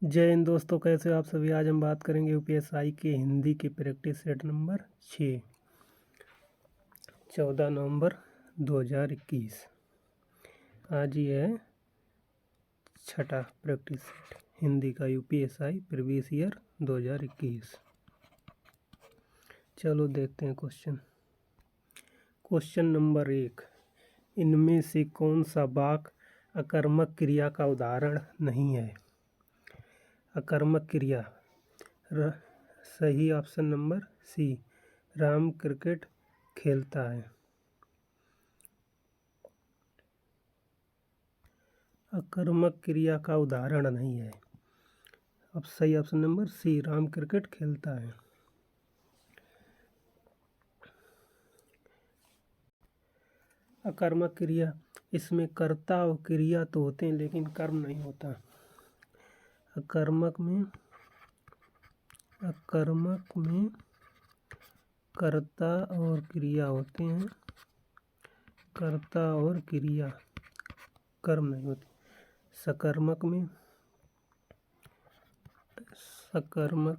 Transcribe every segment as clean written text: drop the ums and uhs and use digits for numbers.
जय हिंद दोस्तों, कैसे हो आप सभी। आज हम बात करेंगे यूपीएसआई के हिंदी के प्रैक्टिस सेट नंबर 6 14 नवंबर 2021। आज ये है छठा प्रैक्टिस सेट हिंदी का यूपीएसआई प्रीवियस ईयर 2021। चलो देखते हैं क्वेश्चन नंबर 1। इनमें से कौन सा वाक्य अकर्मक क्रिया का उदाहरण नहीं है। अकर्मक क्रिया सही option number C, Ram cricket खेलता है। अकर्मक क्रिया का उदाहरण नहीं है। अब सही option number C, Ram cricket खेलता है। अकर्मक क्रिया, इसमें कर्ता और क्रिया तो होते हैं लेकिन कर्म नहीं होता। अकर्मक में कर्ता और क्रिया होते हैं। कर्ता और क्रिया, कर्म नहीं होती। सकर्मक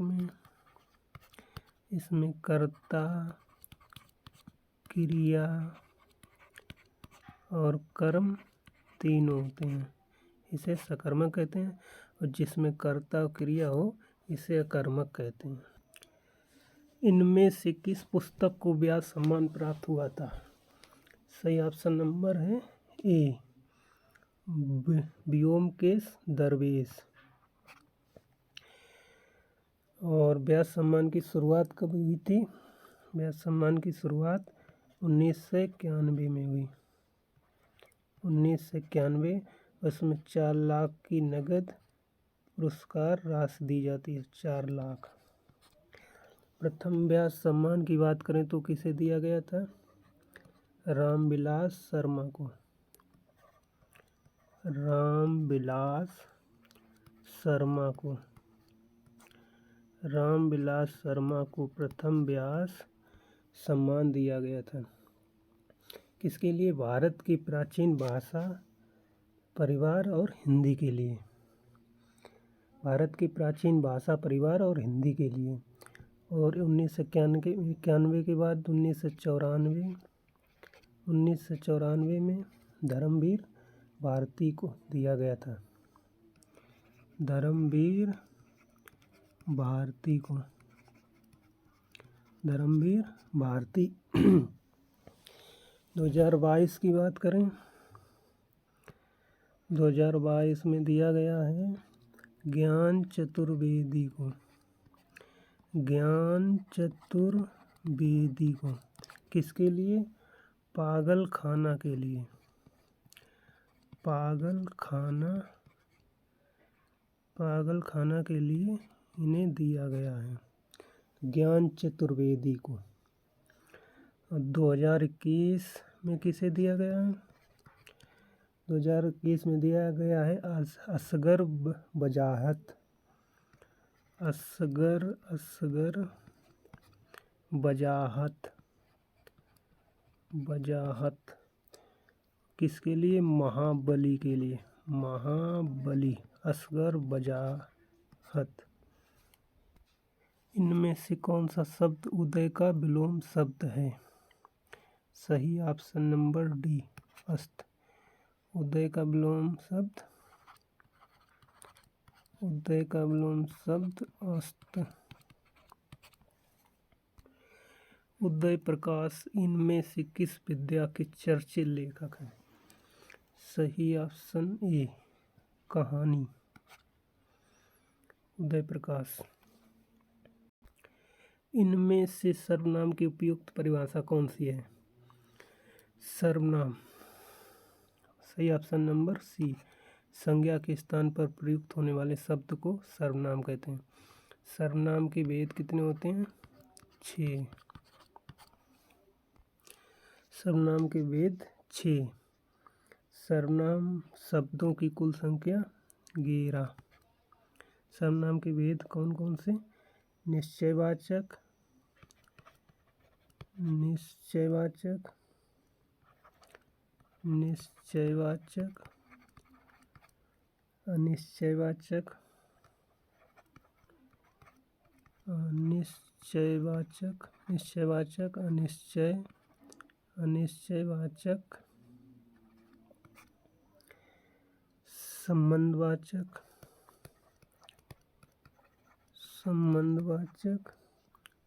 में इसमें कर्ता, क्रिया और कर्म तीनों होते हैं, इसे सकर्मक कहते हैं। और जिसमें कर्ता और क्रिया हो इसे अकर्मक कहते हैं। इनमें से किस पुस्तक को व्यास सम्मान प्राप्त हुआ था। सही ऑप्शन नंबर है ए, व्योमकेश दरवेश। और व्यास सम्मान की शुरुआत कब हुई थी। व्यास सम्मान की शुरुआत 1991 में हुई। 1991। उसमें 4 लाख की नगद पुरस्कार राशि दी जाती है, 4 लाख। प्रथम व्यास सम्मान की बात करें तो किसे दिया गया था। रामविलास शर्मा को। रामविलास शर्मा को प्रथम व्यास सम्मान दिया गया था। किसके लिए। भारत की प्राचीन भाषा, परिवार और हिंदी के लिए। भारत की प्राचीन भाषा, परिवार और हिंदी के लिए। और 1991 के बाद 1994 में धर्मवीर भारती को दिया गया था। धर्मवीर भारती 2022 की बात करें, 2022 में दिया गया है ज्ञान चतुर्वेदी को। किसके लिए। पागल खाना के लिए। पागल खाना के लिए इन्हें दिया गया है, ज्ञान चतुर्वेदी को। 2021 में किसे दिया गया है। 2021 में दिया गया है असगर बजाहत। किसके लिए। महाबली के लिए। असगर बजाहत। इनमें से कौन सा शब्द उदय का विलोम शब्द है। सही ऑप्शन नंबर डी, अस्त। उदय का विलोम शब्द अस्त। उदय प्रकाश इनमें से किस विद्या के चर्चित लेखक हैं। सही ऑप्शन ए, कहानी। उदय प्रकाश। इनमें से सर्वनाम की उपयुक्त परिभाषा कौन सी है। सर्वनाम, सही ऑप्शन नंबर सी, संज्ञा के स्थान पर प्रयुक्त होने वाले शब्द को सर्वनाम कहते हैं। सर्वनाम के भेद कितने होते हैं। 6। सर्वनाम के भेद 6। सर्वनाम शब्दों की कुल संख्या 11। सर्वनाम के भेद कौन कौन से। निश्चयवाचक, अनिश्चयवाचक, निश्चयवाचक, निश्चयवाचक, अनिश्चय, अनिश्चयवाचक, संबंधवाचक, संबंधवाचक,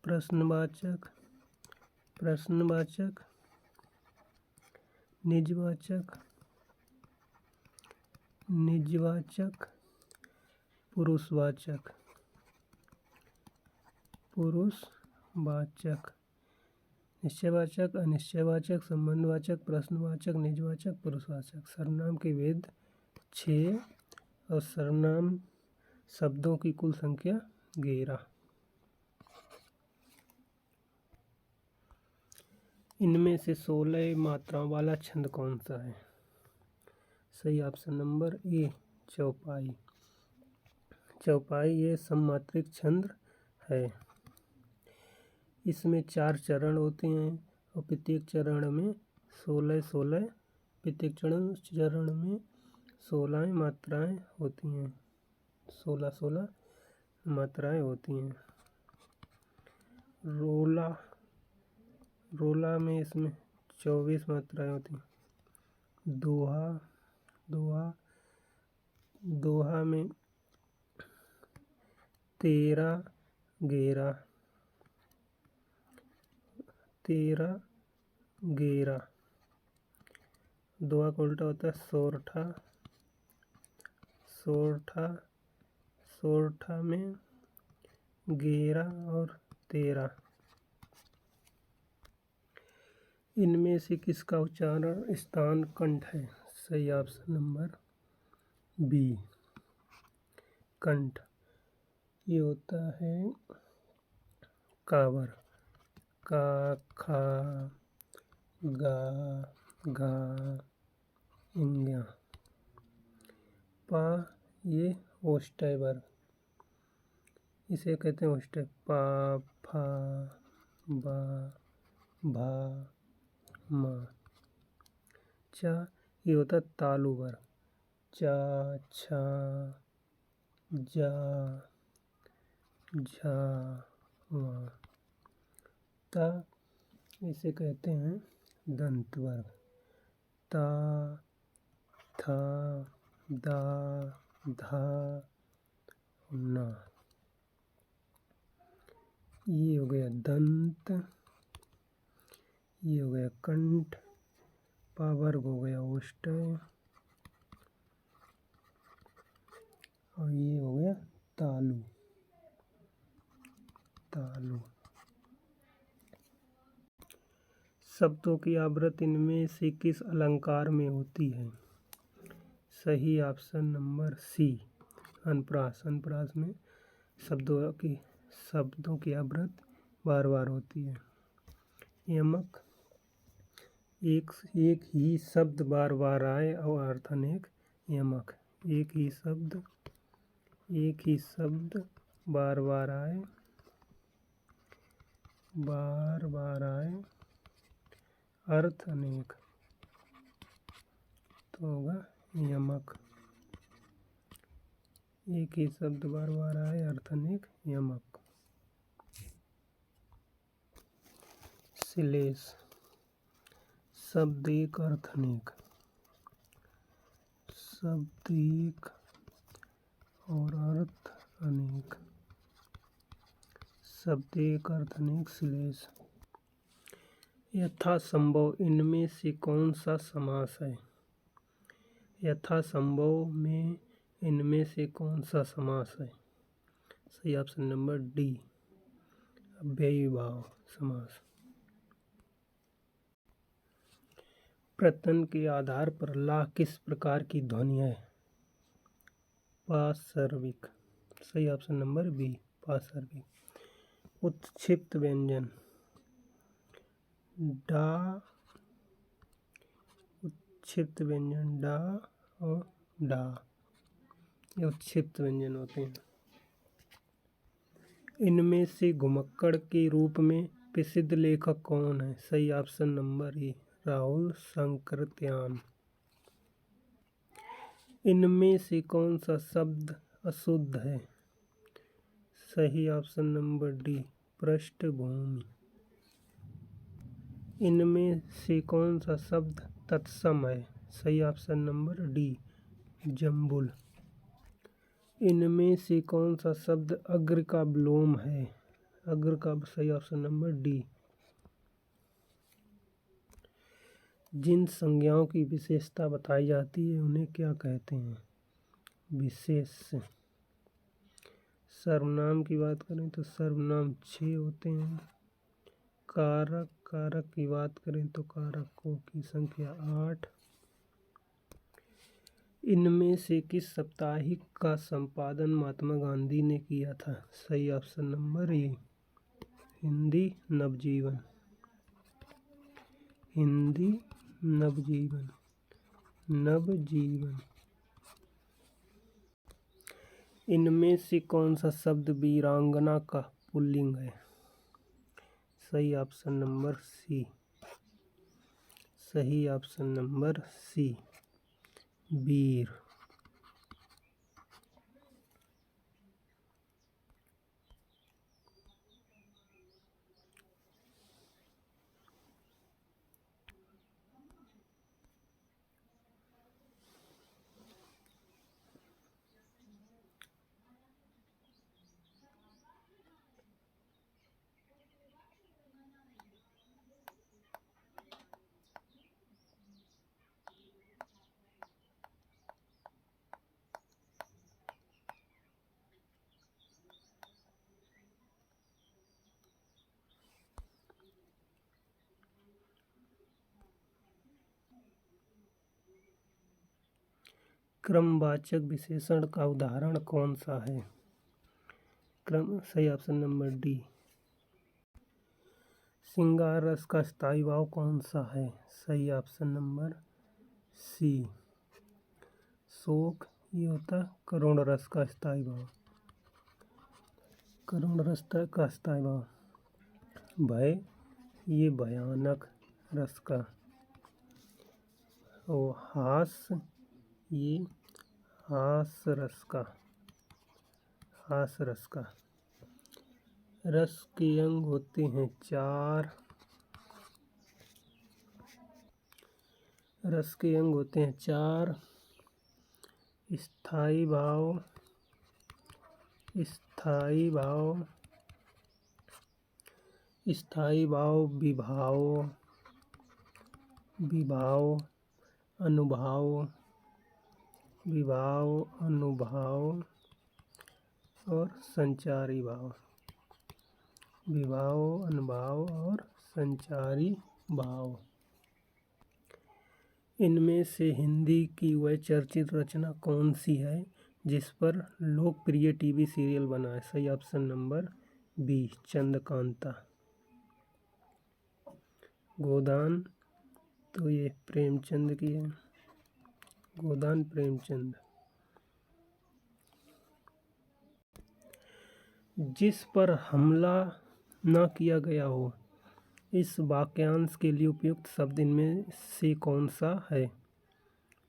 प्रश्नवाचक, प्रश्नवाचक, निजवाचक, निजवाचक, पुरुषवाचक, पुरुषवाचक, निश्चयवाचक, अनिश्चयवाचक, संबंधवाचक, प्रश्नवाचक, निजवाचक, पुरुषवाचक। सर्वनाम के भेद 6 और सर्वनाम शब्दों की कुल संख्या 11। इनमें से 16 मात्राओं वाला छंद कौन सा है? सही ऑप्शन नंबर ए, चौपाई। चौपाई ये सममात्रिक छंद है। इसमें 4 चरण होते हैं और प्रत्येक चरण में 16 प्रत्येक चरण में 16 मात्राएं होती हैं, 16 मात्राएं होती हैं। रोला में इसमें 24 मात्राएं होती हैं। दोहा में 13 गेरा। दोहा का उल्टा होता है सोरठा में 11 और 13। इनमें से किसका उच्चारण स्थान कंठ है? सही ऑप्शन नंबर बी, कंठ। ये होता है कावर, का, खा, गा, घा, इंग्या। पा ये ओष्ठ्य वर्ग, इसे कहते हैं ओष्ठ्य। पा, फा, बा, भा, मा। चा ये होता है तालु वर्ग, चा, छा, जा, झा, वा। ता इसे कहते हैं दंत वर्ग, ता, था, दा, धा, ना। ये हो गया दंत, ये हो गया कंठ, पा वर्ग हो गया ओष्ठ्य और ये हो गया तालु। शब्दों की आवृत्ति इनमें से किस अलंकार में होती है? सही ऑप्शन नंबर सी, अनुप्रास। अनुप्रास में शब्दों की आवृत्ति बार बार होती है। यमक एक ही शब्द बार बार आए और अर्थ अनेक। यमक एक ही शब्द बार बार आए अर्थ अनेक, तो होगा यमक। एक ही शब्द बार बार आए अर्थ अनेक, यमक। श्लेष शब्द एक अर्थ अनेक, शब्द एक और अर्थ अनेक, शब्द एक अर्थ अनेक श्लेष। यथासंभव इनमें से कौन सा समास है? यथासंभव में इनमें से कौन सा समास है? सही ऑप्शन नंबर डी, अव्ययीभाव समास। प्रत्यय के आधार पर ला किस प्रकार की ध्वनि है? पार्श्विक। सही ऑप्शन नंबर बी, पार्श्विक। उत्क्षिप्त व्यंजन डा, उत्क्षिप्त व्यंजन डा और डा, ये उत्क्षिप्त व्यंजन होते हैं। इनमें से घुमक्कड़ के रूप में प्रसिद्ध लेखक कौन है? सही ऑप्शन नंबर ए, राहुल संकृत्यान। इनमें से कौन सा शब्द अशुद्ध है? सही ऑप्शन नंबर डी, पृष्ठभूमि। इनमें से कौन सा शब्द तत्सम है? सही ऑप्शन नंबर डी, जम्बुल। इनमें से कौन सा शब्द अग्र का विलोम है? अग्र का सही ऑप्शन नंबर डी। जिन संज्ञाओं की विशेषता बताई जाती है उन्हें क्या कहते हैं? विशेष्य। सर्वनाम की बात करें तो सर्वनाम 6 होते हैं। कारक की बात करें तो कारकों की संख्या 8। इनमें से किस साप्ताहिक का संपादन महात्मा गांधी ने किया था? सही ऑप्शन नंबर ए, हिंदी नवजीवन। हिंदी नवजीवन। नवजीवन। इनमें से कौन सा शब्द वीरांगना का पुल्लिंग है? सही ऑप्शन नंबर सी। सही ऑप्शन नंबर सी, वीर। क्रमवाचक विशेषण का उदाहरण कौन सा है? सही ऑप्शन नंबर डी। श्रृंगार रस का स्थायी भाव कौन सा है? सही ऑप्शन नंबर सी, शोक। ये होता करुण रस का स्थायी भाव। करुण रस का स्थायी भाव। भय, ये भयानक रस का। और हास, ये हास रस का। हास रस का। रस के अंग होते हैं 4। रस के अंग होते हैं 4। स्थायी भाव, स्थायी भाव, स्थायी भाव, विभाव, विभाव, अनुभाव, विभाव, अनुभाव और संचारी भाव। विभाव, अनुभाव और संचारी भाव। इनमें से हिंदी की वह चर्चित रचना कौन सी है जिस पर लोकप्रिय टीवी सीरियल बना है? सही ऑप्शन नंबर बी, चंद्रकांता। गोदान, तो ये प्रेमचंद की है। गोदान प्रेमचंद। जिस पर हमला न किया गया हो, इस वाक्यांश के लिए उपयुक्त शब्द इनमें से कौन सा है?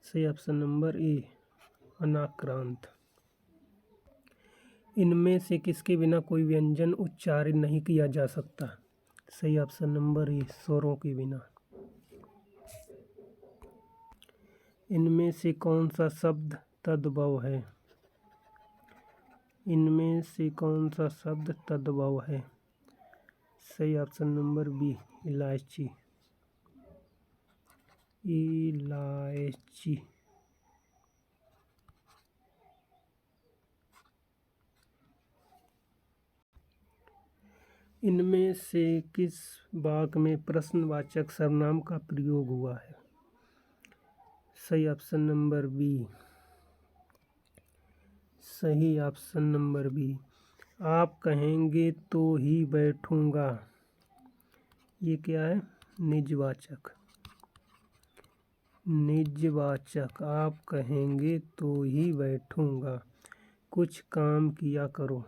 सही ऑप्शन नंबर ए, अनाक्रांत। इनमें से किसके बिना कोई व्यंजन उच्चारित नहीं किया जा सकता? सही ऑप्शन नंबर ए, स्वरों के बिना। इनमें से कौन सा शब्द तद्भव है? इनमें से कौन सा शब्द तद्भव है? सही ऑप्शन नंबर बी, इलायची। इलायची। इनमें से किस वाक्य में प्रश्नवाचक सर्वनाम का प्रयोग हुआ है? सही ऑप्शन नंबर बी। सही ऑप्शन नंबर बी, आप कहेंगे तो ही बैठूंगा। ये क्या है? निजवाचक। निजवाचक, आप कहेंगे तो ही बैठूंगा। कुछ काम किया करो।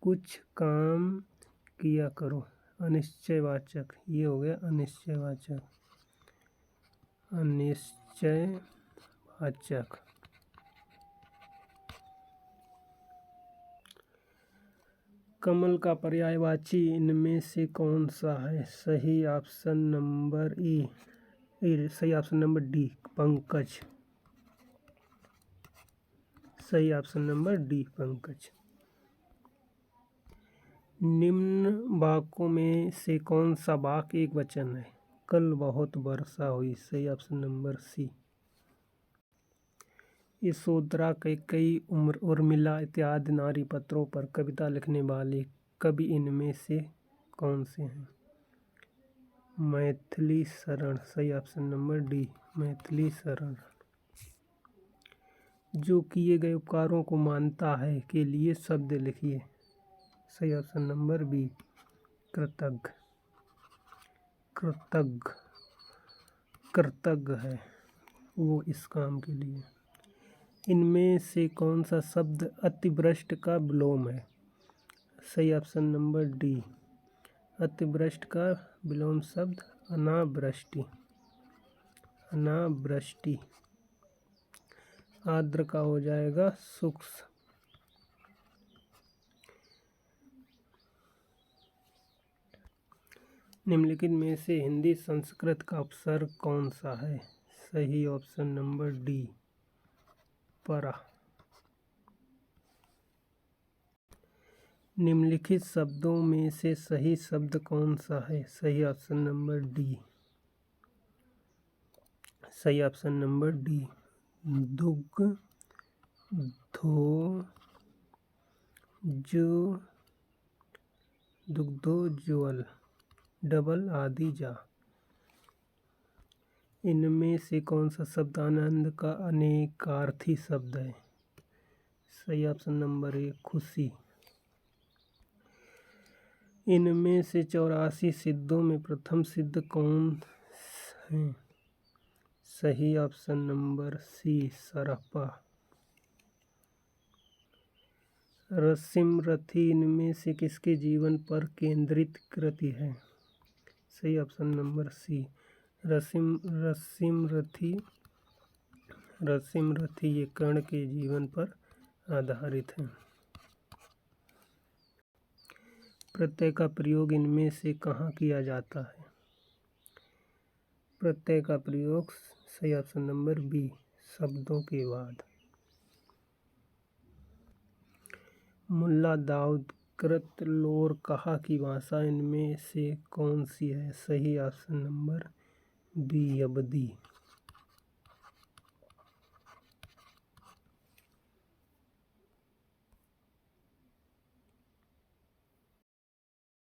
कुछ काम किया करो। अनिश्चयवाचक, ये हो गया अनिश्चयवाचक। अनिश्चयवाचक। कमल का पर्यायवाची इनमें से कौन सा है? सही ऑप्शन नंबर सही ऑप्शन नंबर डी, पंकज। सही ऑप्शन नंबर डी, पंकज। निम्न वाक्यों में से कौन सा वाक्य एक वचन है? कल बहुत वर्षा हुई। सही option number C. Yashodhara, Kaikeyi, Urmila इत्यादि नारी पात्रों पर कविता लिखने वाले कवि इनमें से कौन से हैं? मैथिली शरण। सही option number D, Maithili Sharan. जो किए गए उपकारों को मानता है के लिए शब्द लिखिए। सही ऑप्शन नंबर बी, कृतज्ञ। कृतज्ञ कृतज्ञ है वो इस काम के लिए। इनमें से कौन सा शब्द अतिवृष्टि का विलोम है? सही ऑप्शन नंबर डी, अतिवृष्टि का विलोम शब्द अनावृष्टि। अनावृष्टि। आर्द्र का हो जाएगा शुष्क। निम्नलिखित में से हिंदी संस्कृत का उपसर्ग कौन सा है? सही ऑप्शन नंबर डी, परा। निम्नलिखित शब्दों में से सही शब्द कौन सा है? सही ऑप्शन नंबर डी। सही ऑप्शन नंबर डी, दुग्ध, धो, जो, दुग्धोज्वल, डबल आदि जा। इनमें से कौन सा शब्द आनंद का अनेकार्थी शब्द है? सही ऑप्शन नंबर ए, खुशी। इनमें से 84 सिद्धों में प्रथम सिद्ध कौन है? सही ऑप्शन नंबर सी, सरपा। रसिमरथी इनमें से किसके जीवन पर केंद्रित कृति है? सही ऑप्शन नंबर सी, रसिमरथी ये कर्ण के जीवन पर आधारित है। प्रत्यय का प्रयोग इनमें से कहाँ किया जाता है? प्रत्यय का प्रयोग सही ऑप्शन नंबर बी, शब्दों के बाद। मुल्ला दाऊद कृत लोर कहा की भाषा इनमें से कौन सी है? सही ऑप्शन नंबर बी, अवधी।